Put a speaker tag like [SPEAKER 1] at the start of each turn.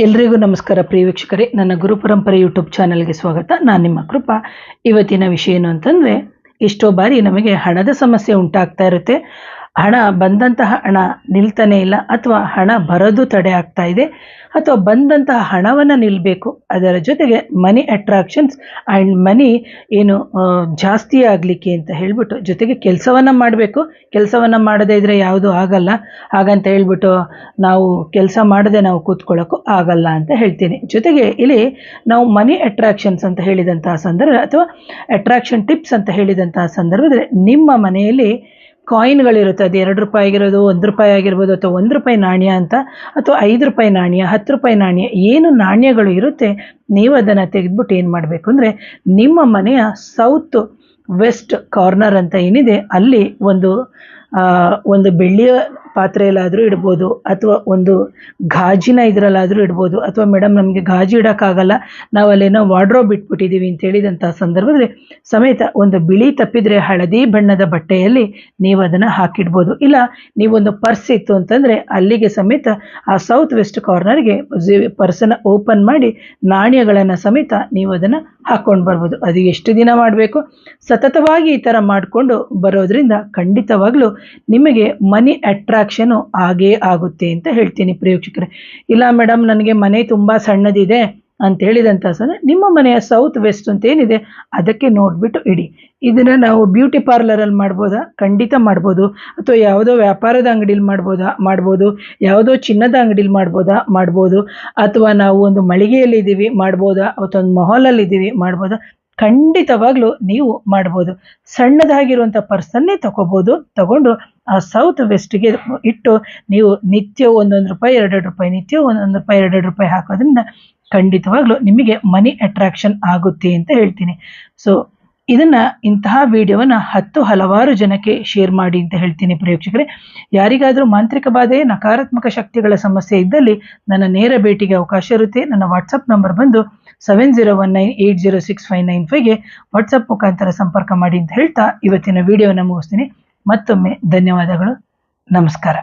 [SPEAKER 1] ಎಲ್ರಿಗೂ ನಮಸ್ಕಾರ ಪ್ರಿಯ ವೀಕ್ಷಕರೇ, ನನ್ನ ಗುರುಪರಂಪರೆ ಯೂಟ್ಯೂಬ್ ಚಾನಲ್ಗೆ ಸ್ವಾಗತ. ನಾನು ನಿಮ್ಮ ಕೃಪಾ. ಇವತ್ತಿನ ವಿಷಯ ಏನು ಅಂತಂದರೆ, ಎಷ್ಟೋ ಬಾರಿ ನಮಗೆ ಹಣದ ಸಮಸ್ಯೆ ಉಂಟಾಗ್ತಾ ಇರುತ್ತೆ. ಹಣ ಬಂದಂತಹ ಹಣ ನಿಲ್ತಾನೆ ಇಲ್ಲ, ಅಥವಾ ಹಣ ಬರೋದು ತಡೆ ಆಗ್ತಾ ಇದೆ, ಅಥವಾ ಬಂದಂತಹ ಹಣವನ್ನು ನಿಲ್ಲಬೇಕು. ಅದರ ಜೊತೆಗೆ ಮನಿ ಅಟ್ರಾಕ್ಷನ್ಸ್ ಆ್ಯಂಡ್ ಮನಿ ಏನು ಜಾಸ್ತಿ ಆಗಲಿಕ್ಕೆ ಅಂತ ಹೇಳ್ಬಿಟ್ಟು, ಜೊತೆಗೆ ಕೆಲಸವನ್ನು ಮಾಡಬೇಕು. ಕೆಲಸವನ್ನು ಮಾಡದೇ ಇದ್ದರೆ ಯಾವುದೂ ಆಗಲ್ಲ. ಹಾಗಂತ ಹೇಳ್ಬಿಟ್ಟು ನಾವು ಕೆಲಸ ಮಾಡದೆ ನಾವು ಕೂತ್ಕೊಳ್ಳೋಕ್ಕೂ ಆಗಲ್ಲ ಅಂತ ಹೇಳ್ತೀನಿ. ಜೊತೆಗೆ ಇಲ್ಲಿ ನಾವು ಮನಿ ಅಟ್ರಾಕ್ಷನ್ಸ್ ಅಂತ ಹೇಳಿದಂತಹ ಸಂದರ್ಭ, ಅಥವಾ ಅಟ್ರಾಕ್ಷನ್ ಟಿಪ್ಸ್ ಅಂತ ಹೇಳಿದಂತಹ ಸಂದರ್ಭದಲ್ಲಿ, ನಿಮ್ಮ ಮನೆಯಲ್ಲಿ ಕಾಯಿನ್ಗಳಿರುತ್ತೆ. ಅದು 2 ರೂಪಾಯಿ ಆಗಿರೋದು, 1 ರೂಪಾಯಿ ಆಗಿರ್ಬೋದು, ಅಥವಾ 1 ರೂಪಾಯಿ ನಾಣ್ಯ ಅಂತ, ಅಥವಾ 5 ರೂಪಾಯಿ ನಾಣ್ಯ, 10 ರೂಪಾಯಿ ನಾಣ್ಯ, ಏನು ನಾಣ್ಯಗಳು ಇರುತ್ತೆ, ನೀವು ಅದನ್ನು ತೆಗೆದ್ಬಿಟ್ಟು ಏನು ಮಾಡಬೇಕು ಅಂದರೆ, ನಿಮ್ಮ ಮನೆಯ ಸೌತ್ ವೆಸ್ಟ್ ಕಾರ್ನರ್ ಅಂತ ಏನಿದೆ ಅಲ್ಲಿ ಒಂದು ಬೆಳ್ಳಿಯ ಪಾತ್ರೆಯಲ್ಲಾದರೂ ಇಡ್ಬೋದು, ಅಥವಾ ಒಂದು ಗಾಜಿನ ಇದರಲ್ಲಾದರೂ ಇಡ್ಬೋದು. ಅಥವಾ ಮೇಡಮ್ ನಮಗೆ ಗಾಜು ಇಡೋಕ್ಕಾಗಲ್ಲ, ನಾವು ಅಲ್ಲೇನೋ ವಾರ್ಡ್ರೋಬ್ ಬಿಟ್ಬಿಟ್ಟಿದ್ದೀವಿ ಅಂತ ಹೇಳಿದಂಥ ಸಂದರ್ಭದಲ್ಲಿ ಸಮೇತ ಒಂದು ಬಿಳಿ ತಪ್ಪಿದರೆ ಹಳದಿ ಬಣ್ಣದ ಬಟ್ಟೆಯಲ್ಲಿ ನೀವು ಅದನ್ನು ಹಾಕಿಡ್ಬೋದು. ಇಲ್ಲ ನೀವೊಂದು ಪರ್ಸ್ ಇತ್ತು ಅಂತಂದರೆ ಅಲ್ಲಿಗೆ ಸಮೇತ ಆ ಸೌತ್ ವೆಸ್ಟ್ ಕಾರ್ನರ್ಗೆ ಪರ್ಸನ್ನು ಓಪನ್ ಮಾಡಿ ನಾಣ್ಯಗಳನ್ನು ಸಮೇತ ನೀವು ಅದನ್ನು ಹಾಕ್ಕೊಂಡು ಬರ್ಬೋದು. ಅದು ಎಷ್ಟು ದಿನ ಮಾಡಬೇಕು, ಸತತವಾಗಿ ಈ ಥರ ಮಾಡಿಕೊಂಡು ಬರೋದ್ರಿಂದ ಖಂಡಿತವಾಗ್ಲೂ ನಿಮಗೆ ಮನಿ ಅಟ್ರಾಕ್ಷನು ಆಗೇ ಆಗುತ್ತೆ ಅಂತ ಹೇಳ್ತೀನಿ ಪ್ರಿಯ ವೀಕ್ಷಕರೇ. ಇಲ್ಲ ಮೇಡಮ್ ನನಗೆ ಮನೆ ತುಂಬ ಸಣ್ಣದಿದೆ ಅಂತ ಹೇಳಿದಂಥ ನಿಮ್ಮ ಮನೆಯ ಸೌತ್ ವೆಸ್ಟ್ ಅಂತ ಏನಿದೆ ಅದಕ್ಕೆ ನೋಡಿಬಿಟ್ಟು ಇಡಿ. ಇದನ್ನು ನಾವು ಬ್ಯೂಟಿ ಪಾರ್ಲರಲ್ಲಿ ಮಾಡ್ಬೋದಾ? ಖಂಡಿತ ಮಾಡ್ಬೋದು. ಅಥವಾ ಯಾವುದೋ ವ್ಯಾಪಾರದ ಅಂಗಡಿಲಿ ಮಾಡ್ಬೋದು. ಯಾವುದೋ ಚಿನ್ನದ ಅಂಗಡಿಲಿ ಮಾಡ್ಬೋದು. ಅಥವಾ ನಾವು ಒಂದು ಮಳಿಗೆಯಲ್ಲಿದ್ದೀವಿ ಮಾಡ್ಬೋದಾ, ಅಥವಾ ಒಂದು ಮಾಲಲ್ಲಿ ಇದ್ದೀವಿ ಮಾಡ್ಬೋದಾ? ಖಂಡಿತವಾಗ್ಲೂ ನೀವು ಮಾಡ್ಬೋದು. ಸಣ್ಣದಾಗಿರುವಂಥ ಪರ್ಸನ್ನೇ ತಗೊಂಡು ಆ ಸೌತ್ ವೆಸ್ಟ್ಗೆ ಇಟ್ಟು ನೀವು ನಿತ್ಯ 1 ರೂಪಾಯಿ 2 ರೂಪಾಯಿ, ನಿತ್ಯ 1 ರೂಪಾಯಿ 2 ರೂಪಾಯಿ ಹಾಕೋದ್ರಿಂದ ಖಂಡಿತವಾಗ್ಲೂ ನಿಮಗೆ ಮನಿ ಅಟ್ರಾಕ್ಷನ್ ಆಗುತ್ತೆ ಅಂತ ಹೇಳ್ತೀನಿ. ಸೊ ಇಂತಹ ವಿಡಿಯೋವನ್ನು ಹಲವಾರು ಜನಕ್ಕೆ ಶೇರ್ ಮಾಡಿ ಅಂತ ಹೇಳ್ತೀನಿ ಪ್ರೇಕ್ಷಕರೇ. ಯಾರಿಗಾದರೂ ಮಾಂತ್ರಿಕ ಬಾಧೆ, ನಕಾರಾತ್ಮಕ ಶಕ್ತಿಗಳ ಸಮಸ್ಯೆ ಇದ್ದಲ್ಲಿ ನನ್ನ ನೇರ ಭೇಟಿಗೆ ಅವಕಾಶ ಇರುತ್ತೆ. ನನ್ನ ವಾಟ್ಸಪ್ ನಂಬರ್ ಬಂದು 7019806595ಗೆ ವಾಟ್ಸಪ್ ಮುಖಾಂತರ ಸಂಪರ್ಕ ಮಾಡಿ ಅಂತ ಹೇಳ್ತಾ ಇವತ್ತಿನ ವಿಡಿಯೋನ ಮುಗಿಸ್ತೀನಿ. ಮತ್ತೊಮ್ಮೆ ಧನ್ಯವಾದಗಳು. ನಮಸ್ಕಾರ.